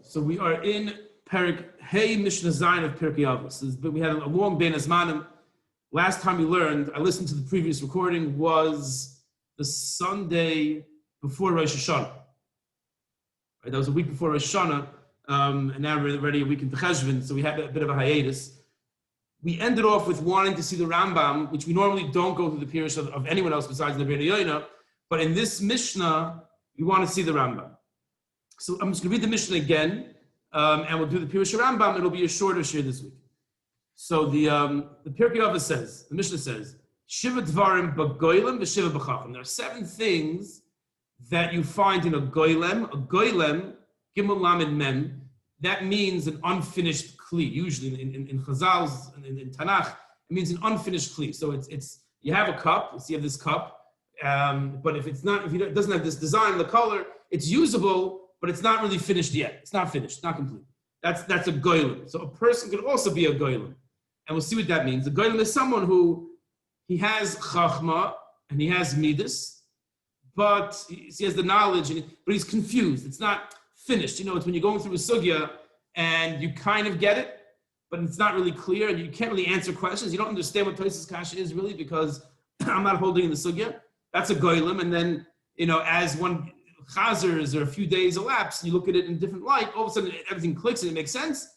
So we are in Pirkei Mishnah Zayin of Pirkei Avos. We had a long Bein Hazmanim. Last time we learned, I listened to the previous recording, was the Sunday before Rosh Hashanah. Right, that was a week before Rosh Hashanah, and now we're already a week into Cheshvan, so we had a bit of a hiatus. We ended off with wanting to see the Rambam, which we normally don't go through the Pirush of anyone else besides the Rabbeinu Yona, but in this Mishnah, we want to see the Rambam. So I'm just going to read the Mishnah again, and we'll do the Pirush Rambam. It'll be a shorter shir this week. So the Pirkei Avos says, the Mishnah says, Shiva Dvarim b'goylem v'shiva b'chacham. There are 7 things that you find in a goylem. A goylem, gimel lamed mem, that means an unfinished kli. Usually in Chazal's, in Tanakh, it means an unfinished kli. So it's you have a cup, so you have this cup, but if it doesn't have this design, the color, it's usable, but it's not really finished yet. It's not finished, not complete. That's a goylem. So a person could also be a goylem. And we'll see what that means. A goylem is someone who, he has chachma, and he has midas, but he has the knowledge, but he's confused. It's not finished. You know, it's when you're going through a sugya, and you kind of get it, but it's not really clear, and you can't really answer questions. You don't understand what Tosfos Kasha is really, because I'm not holding in the sugya. That's a goylem. And then, you know, as one chazers or a few days elapse, and you look at it in a different light, all of a sudden everything clicks and it makes sense.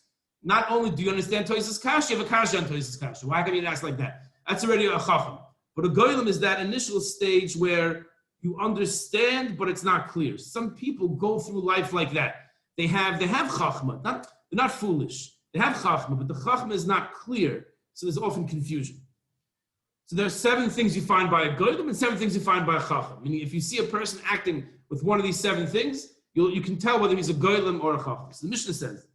Not only do you understand Tosfos Kasha, you have a kasha on Tosfos Kasha. Why can you ask like that? That's already a chacham. But a goylem is that initial stage where you understand, but it's not clear. Some people go through life like that. They have chachma. They're not foolish. They have chachma, but the chachma is not clear. So there's often confusion. So there are 7 things you find by a goylem and 7 things you find by a chacham. Meaning, if you see a person acting with one of these 7 things, you can tell whether he's a goylem or a chacham. So the Mishnah says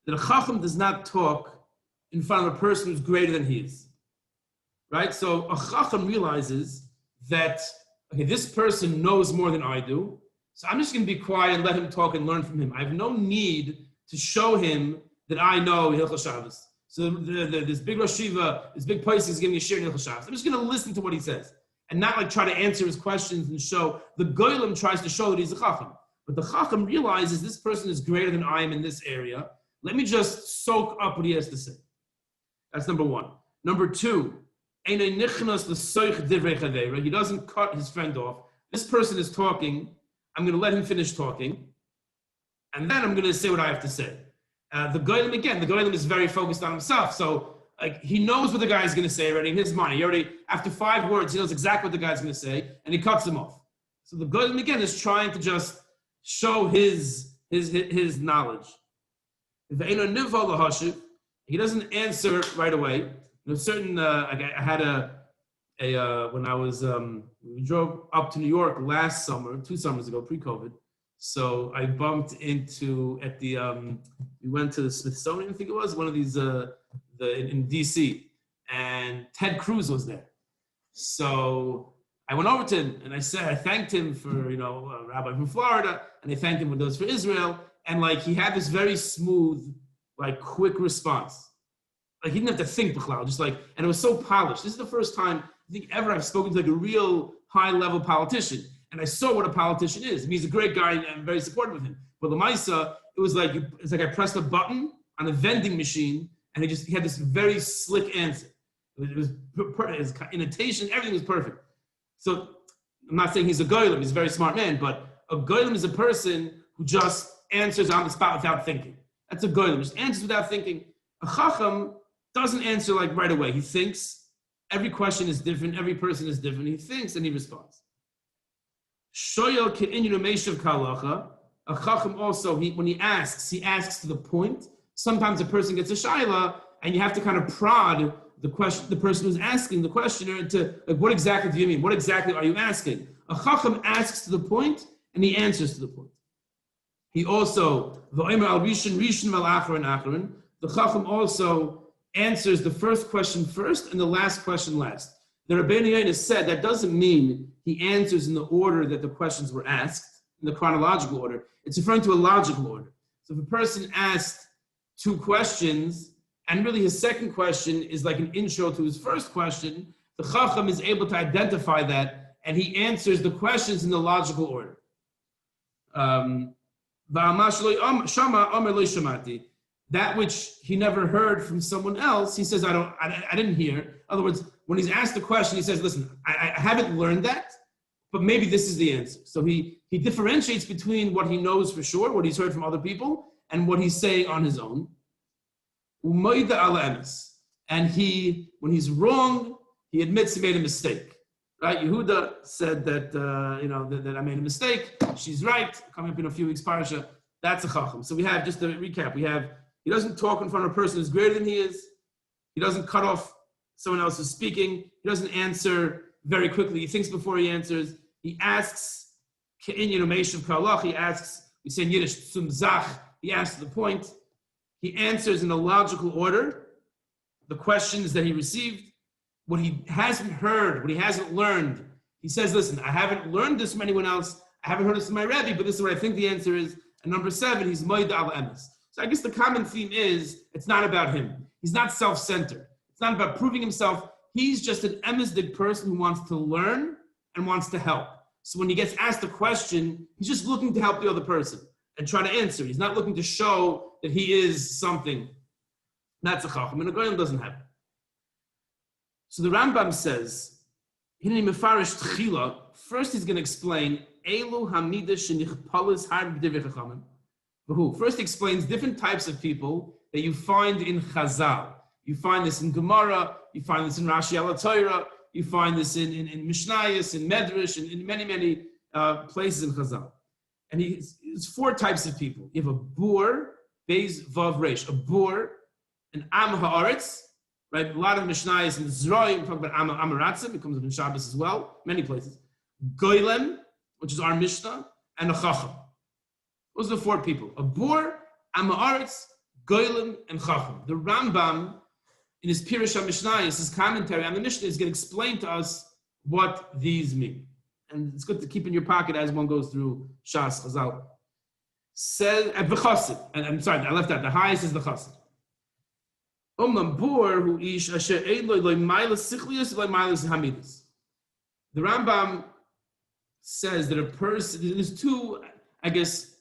that a chacham does not talk in front of a person who's greater than he is. Right? So a chacham realizes that, okay, this person knows more than I do, so I'm just going to be quiet and let him talk and learn from him. I have no need to show him that I know Hilchos Shabbos. So this big Rosh Shiva, this big place is giving me a shir in Hilchos Shabbos. I'm just going to listen to what he says and not like try to answer his questions and show. The goylem tries to show that he's a chacham, but the chacham realizes this person is greater than I am in this area. Let me just soak up what he has to say. That's number 1. Number 2, he doesn't cut his friend off. This person is talking. I'm going to let him finish talking, and then I'm going to say what I have to say. The goylem is very focused on himself, so like he knows what the guy is going to say already in his mind. He already, after 5 words, he knows exactly what the guy's going to say, and he cuts him off. So the goylem again is trying to just show his knowledge. He doesn't answer right away. You know, certain I had when I was we drove up to New York last summer, 2 summers ago, pre-COVID. So I bumped into we went to the Smithsonian, I think it was, one of these in DC, and Ted Cruz was there. So I went over to him and I thanked him for, you know, a rabbi from Florida, and I thanked him for those for Israel, and like he had this very smooth, like quick response. Like he didn't have to think, just like, and it was so polished. This is the first time I think ever I've spoken to like a real high-level politician, and I saw what a politician is. I mean, he's a great guy, and I'm very supportive of him. But Lamaisa, it's like I pressed a button on a vending machine, and he had this very slick answer. His intonation, everything was perfect. So I'm not saying he's a goylem; he's a very smart man. But a goylem is a person who just answers on the spot without thinking. That's a goylem; just answers without thinking. A chacham doesn't answer like right away. He thinks. Every question is different. Every person is different. He thinks and he responds. Shoyel ke'inyan meishav kalacha. A chacham also, when he asks to the point. Sometimes a person gets a shayla, and you have to kind of prod the person who's asking the questioner into like, what exactly do you mean? What exactly are you asking? A chacham asks to the point, and he answers to the point. He also the chacham also answers the first question first and the last question last. The Rabbeinu Yona said that doesn't mean he answers in the order that the questions were asked, in the chronological order. It's referring to a logical order. So if a person asked 2 questions, and really his second question is like an intro to his first question, the Chacham is able to identify that, and he answers the questions in the logical order. That which he never heard from someone else, he says, I didn't hear. In other words, when he's asked a question, he says, listen, I haven't learned that, but maybe this is the answer. So he differentiates between what he knows for sure, what he's heard from other people, and what he's saying on his own. And when he's wrong, he admits he made a mistake. Right? Yehuda said that, that I made a mistake. She's right. Coming up in a few weeks, Parasha. That's a chacham. So we have, just to recap, he doesn't talk in front of a person who's greater than he is. He doesn't cut off someone else who's speaking. He doesn't answer very quickly. He thinks before he answers. He asks, he asks, we say in Yiddish, zum zach. He asks to the point. He answers in a logical order the questions that he received. What he hasn't heard, what he hasn't learned, he says, listen, I haven't learned this from anyone else. I haven't heard this from my Rebbe, but this is what I think the answer is. And number 7, he's moed al emes. So I guess the common theme is, it's not about him. He's not self-centered. It's not about proving himself. He's just an emesdig person who wants to learn and wants to help. So when he gets asked a question, he's just looking to help the other person and try to answer. He's not looking to show that he is something. That's a chacham, and a goyim doesn't have it. So the Rambam says, first he's going to explain, first he explains different types of people that you find in Chazal. You find this in Gemara, you find this in Rashi al Torah, you find this in Mishnayos, in Medrash, in many, many places in Chazal. And it's 4 types of people. You have a bur, beis, vav, resh. A bur, an am haaretz, right? A lot of Mishnayos and Zroim talk about Amaratzim. It comes up in Shabbos as well, many places. Goylem, which is our Mishnah, and a Chacham. Those are the 4 people. A Bor, Amaretz, Goylem, and Chacham. The Rambam, in his Pirush HaMishnayos, his commentary on the Mishnah, is going to explain to us what these mean. And it's good to keep in your pocket as one goes through Shas Chazal. Says at the Chassid, and I'm sorry, I left out. The highest is the Chassid. The Rambam says that a person, there's 2, I guess,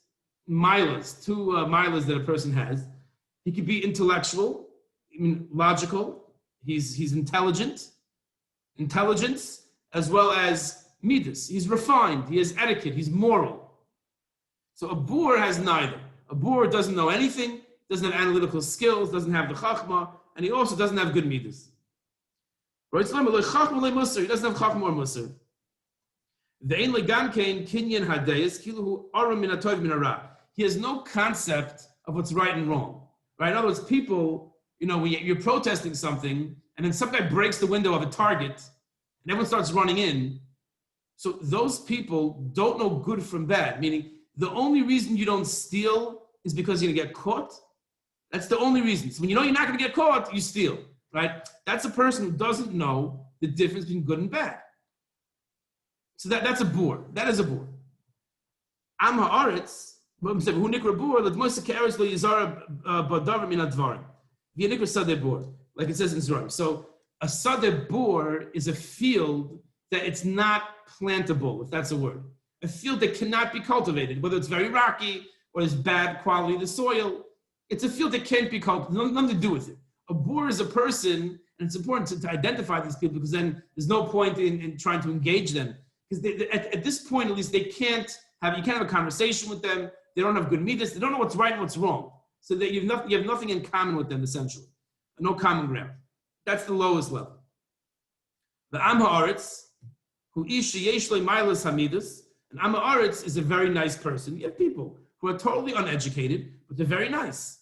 milas that a person has. He could be intellectual, logical. He's intelligence, as well as midas. He's refined. He has etiquette. He's moral. So a bur has neither. A bur doesn't know anything, doesn't have analytical skills, doesn't have the chachma, and he also doesn't have good midas. He doesn't have chachma or musar. He has no concept of what's right and wrong. Right? In other words, people, you're protesting something, and then some guy breaks the window of a Target, and everyone starts running in. So those people don't know good from bad, meaning the only reason you don't steal is because you're going to get caught. That's the only reason. So when you know you're not going to get caught, you steal, right? That's a person who doesn't know the difference between good and bad. So that's a bur. That is a bur. Am haaretz, who nikra bur, let moise ke'eretz lo yizara badavar min advarim. V'ya nikra sadeh bur, like it says in Zohar. So a sadeh bur is a field that it's not plantable, if that's a word. A field that cannot be cultivated, whether it's very rocky or there's bad quality of the soil. It's a field that can't be cultivated, nothing to do with it. A bur is a person, and it's important to identify these people because then there's no point in trying to engage them. Because at this point, at least, you can't have a conversation with them. They don't have good midas. They don't know what's right and what's wrong. So that you have nothing in common with them, essentially. No common ground. That's the lowest level. The Am Haaretz, who ish yesh lo milas hamidas, and Am Haaretz is a very nice person. You have people who are totally uneducated, but they're very nice.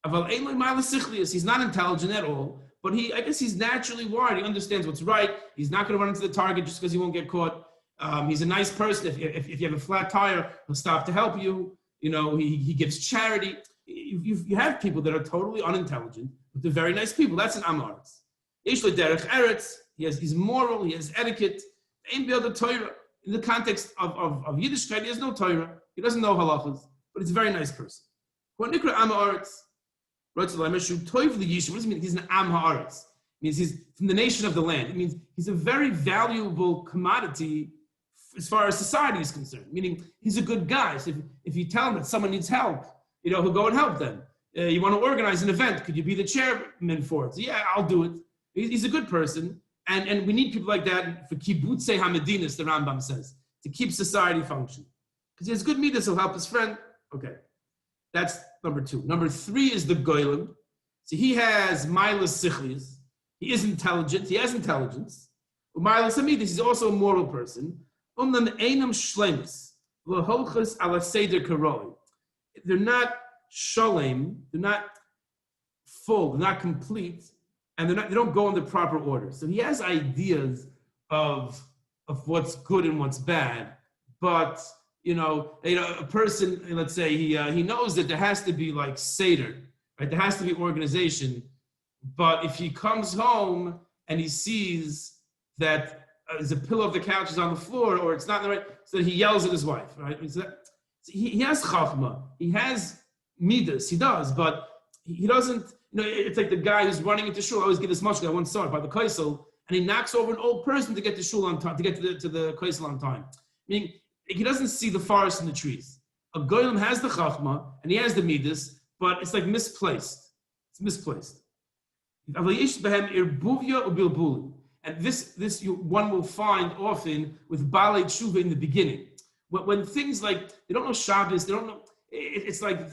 Aval ein lo milas sichlius. He's not intelligent at all. But I guess he's naturally wired. He understands what's right. He's not going to run into the Target just because he won't get caught. He's a nice person. If you have a flat tire, he'll stop to help you. He gives charity. You have people that are totally unintelligent, but they're very nice people. That's an Amaretz. Yesh lo derech eretz. He's moral. He has etiquette. Ein be'od Torah. In the context of Yiddishkeit, he has no Torah. He doesn't know halachas, but he's a very nice person. What nikra Amaretz? What does it mean? He's an Am Haaretz. It means he's from the nation of the land. It means he's a very valuable commodity as far as society is concerned, meaning he's a good guy. So if you tell him that someone needs help, he'll go and help them. You want to organize an event, could you be the chairman for it? So yeah, I'll do it. He's a good person, and we need people like that for kibutzei hamedinas, the Rambam says, to keep society functioning. Because he has good midas, he'll help his friend. Okay, that's number 2. Number 3 is the goylem. So he has milas sichlis. He is intelligent. He has intelligence. Milas hamidis. He's also a moral person. Einam shlemus v'holchus ala seder karoi. They're not shalem. They're not full. They're not complete, and they don't go in the proper order. So he has ideas of what's good and what's bad, but a person, let's say he knows that there has to be like seder, right? There has to be organization, but if he comes home and he sees that there's a pillow of the couch is on the floor, or it's not in the right, so he yells at his wife, right? So he has chachma, he has midas, he does, but he doesn't. It's like the guy who's running into shul. I always get this much. I once saw it by the kaisel, and he knocks over an old person to get to shul on time, to get to the kaisel on time. Meaning he doesn't see the forest and the trees. A goylem has the chachma and he has the midas, but it's like misplaced. It's misplaced. And this one will find often with balei tshuva in the beginning. When things like, they don't know Shabbos, they don't know, it's like,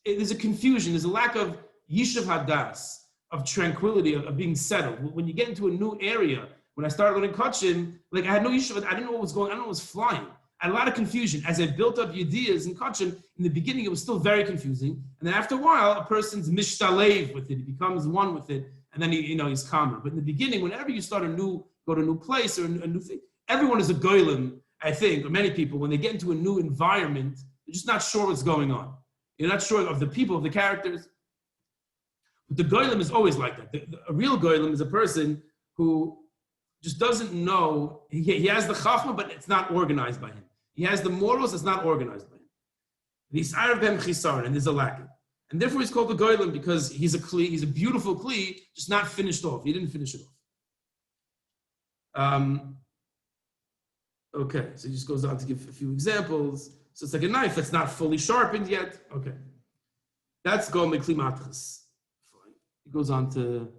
there's a confusion, there's a lack of yishuv hadas, of tranquility, of being settled. When you get into a new area, when I started learning kachim, like I had no yishuv, I didn't know what was going on, I didn't know what was flying. I had a lot of confusion. As I built up yediyas in kachim, in the beginning it was still very confusing. And then after a while, a person's mishtalev with it, he becomes one with it, and then he's calmer. But in the beginning, whenever you go to a new place or a new thing, everyone is a goylem, I think, or many people, when they get into a new environment, they're just not sure what's going on. You're not sure of the people, of the characters. But the goylem is always like that. A real goylem is a person who just doesn't know. He has the chachma, but it's not organized by him. He has the morals, it's not organized by him. And there's a lacking. And therefore he's called the goylem, because he's a kli, he's a beautiful kli, just not finished off. He didn't finish it off. Okay, so he just goes on to give a few examples. So it's like a knife that's not fully sharpened yet. Okay. That's Gomel Kli Matchas. He goes on to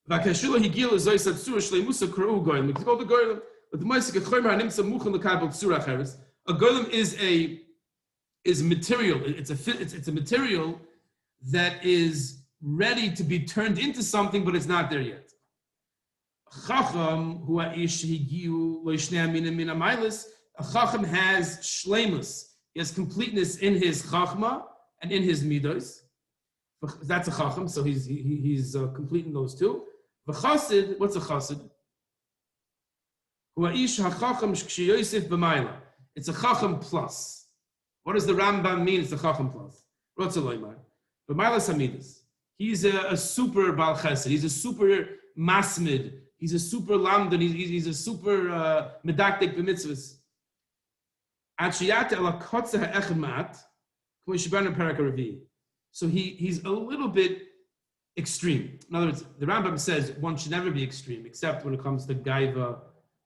a goylem, is material. It's a material that is ready to be turned into something, but it's not there yet. Chacham, a chacham has shleimus. He has completeness in his chachma and in his midos. That's a chacham, so he's complete in those two. The chassid, what's a chassid? It's a chacham plus. What does the Rambam mean? It's a chacham plus. He's a super bal chesed. He's a super masmid. He's a super lamdan. He's a super medaktik b'mitzvahs. So he's a little bit extreme. In other words, the Rambam says one should never be extreme, except when it comes to gaiva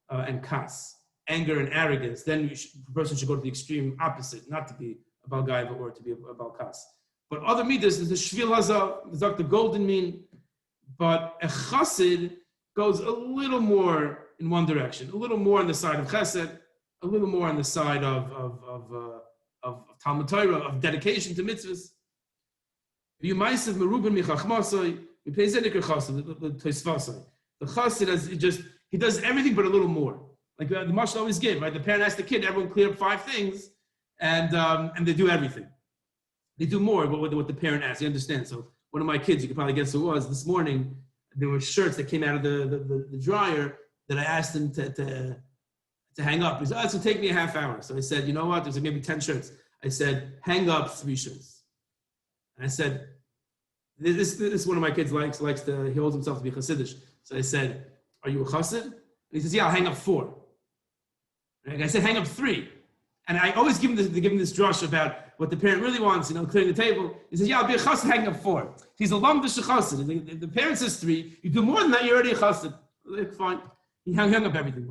and kas, anger and arrogance. Then the person should go to the extreme opposite, not to be about gaiva or to be about kas. But other midas, there's the shvil hazav, there's like the golden mean, but a chassid goes a little more in one direction, a little more on the side of chesed, a little more on the side of Talmud Torah, of dedication to mitzvahs. The chassid he does everything but a little more. Like the mashal always give, right? The parent asks the kid, everyone clear up 5 things, and they do everything. They do more but what the parent asks. You understand? So one of my kids, you could probably guess who it was, this morning, there were shirts that came out of the dryer that I asked him to hang up. He said, it's going to take me a half hour. So I said, you know what? There's maybe 10 shirts. I said, hang up 3 shirts. And I said, this one of my kids likes to, he holds himself to be Hasidish. So I said, are you a Chassid? And he says, yeah, I'll hang up 4. And I said, hang up 3. And I always give him this drush about what the parent really wants, clearing the table. He says, yeah, I'll be a Chassid hanging up 4. He's a lamdish Chassid. The parent says 3. You do more than that, you're already a Chassid. Fine. He hung up everything.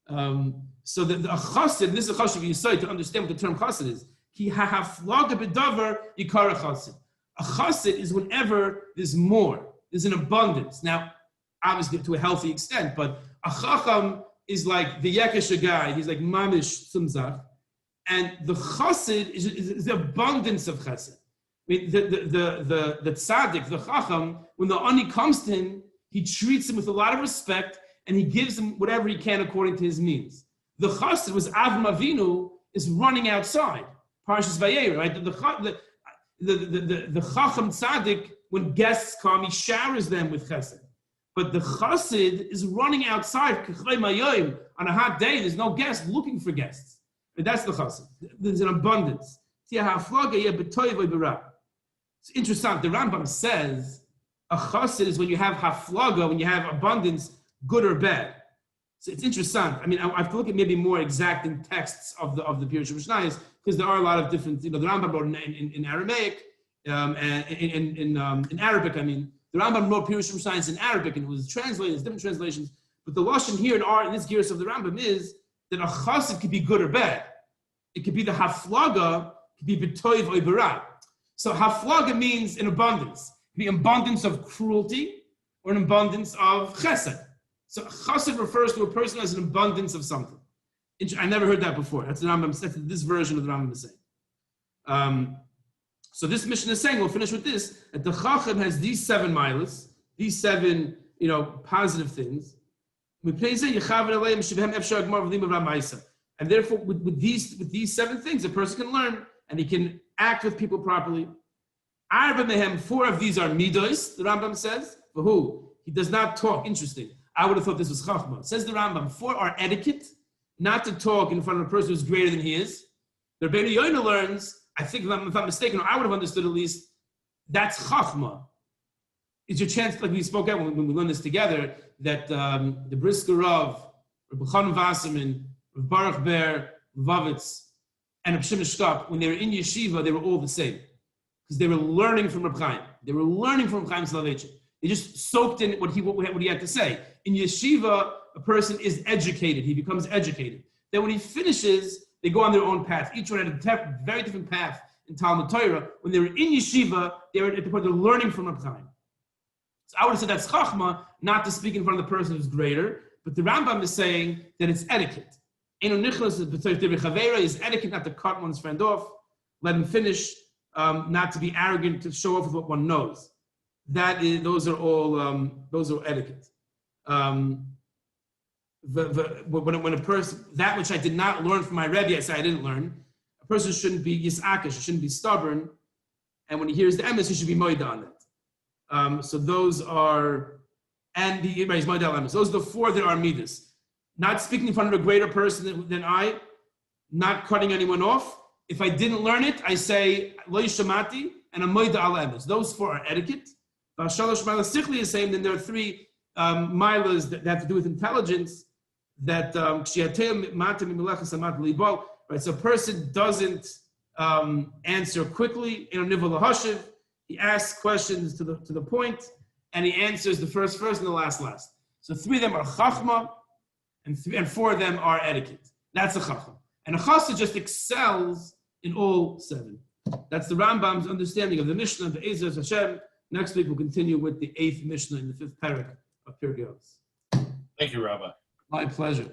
So a chassid, this is a chassid you to understand what the term chassid is. Ki ha'haflaga b'davar yikara chassid. A chassid is whenever there's more, there's an abundance. Now, obviously to a healthy extent, but a chacham is like the yekesh guy. He's like mamish tzumzach, and the chassid is the abundance of chesed. I mean, the tzaddik, the chacham, when the ani comes to him, he treats him with a lot of respect, and he gives him whatever he can according to his means. The chassid was Avram Avinu is running outside. Parshas Vayera, right? The chacham tzaddik, when guests come, he showers them with chesed. But the chassid is running outside on a hot day. There's no guest looking for guests. But that's the chassid. There's an abundance. It's interesting. The Rambam says a chassid is when you have haflaga, when you have abundance, good or bad. So it's interesting. I mean, I have to look at maybe more exact in texts of the Pirkei Mishnayos, because there are a lot of different. The Rambam wrote in Aramaic, and in Arabic. I mean, the Rambam wrote Pirkei Mishnayos in Arabic, and it was translated. There's different translations. But the lashon here in this gears of the Rambam is that a chassid could be good or bad. It could be the haflaga, could be b'toiv or b'ra. So haflaga means an abundance. The abundance of cruelty or an abundance of chesed. So chassid refers to a person as an abundance of something. I never heard that before. That's the Rambam. That's this version of the Rambam is saying. So this mission is saying, we'll finish with this, that the chacham has these 7 milas, these 7, positive things. And therefore, with these 7 things, a person can learn and he can act with people properly. 4 of these are midos, the Rambam says. For who? He does not talk. Interesting. I would have thought this was chachma. Says the Rambam, 4 are etiquette, not to talk in front of a person who's greater than he is. The Rabbeinu Yona learns, I think if I'm not mistaken, or I would have understood at least, that's chachma. It's your chance, like we spoke about when we learned this together, that the Brisker Rav, Rabbi Chanan Wasserman, Rabbi Baruch Ber, Lvovitz, and Rabbi Shimon Shkop, when they were in yeshiva, they were all the same. Because they were learning from Rabbi Chaim. They were learning from Chaim Soloveitchik. They just soaked in what he had to say. In yeshiva, a person is educated. He becomes educated. Then when he finishes, they go on their own path. Each one had a very different path in Talmud Torah. When they were in yeshiva, they were at the point of learning from Rabbi Chaim. So I would have said that's chachma, not to speak in front of the person who's greater. But the Rambam is saying that it's etiquette. Is etiquette not to cut one's friend off, let him finish, not to be arrogant, to show off with what one knows. Those are etiquette. When a person, that which I did not learn from my Rebbe, I say I didn't learn. A person shouldn't be yisakish, shouldn't be stubborn, and when he hears the emes, he should be moida on it. So those are, and the is moida on emes. Those are the 4 that are midas. Not speaking in front of a greater person than I, not cutting anyone off. If I didn't learn it, I say lo yishamati and a moida al emes. Those 4 are etiquette. Shalosh milas sichli is saying. Then there are 3 milas that have to do with intelligence. That right. So a person doesn't answer quickly in a nivel lahashiv. He asks questions to the point, and he answers the first and the last. So 3 of them are chachma, and 4 of them are etiquette. That's a chacham. And a chassid just excels in all 7. That's the Rambam's understanding of the Mishnah, the Ezras Hashem. Next week we'll continue with the 8th Mishnah in the 5th parak of Pirkei Avos. Thank you, Rabbi. My pleasure.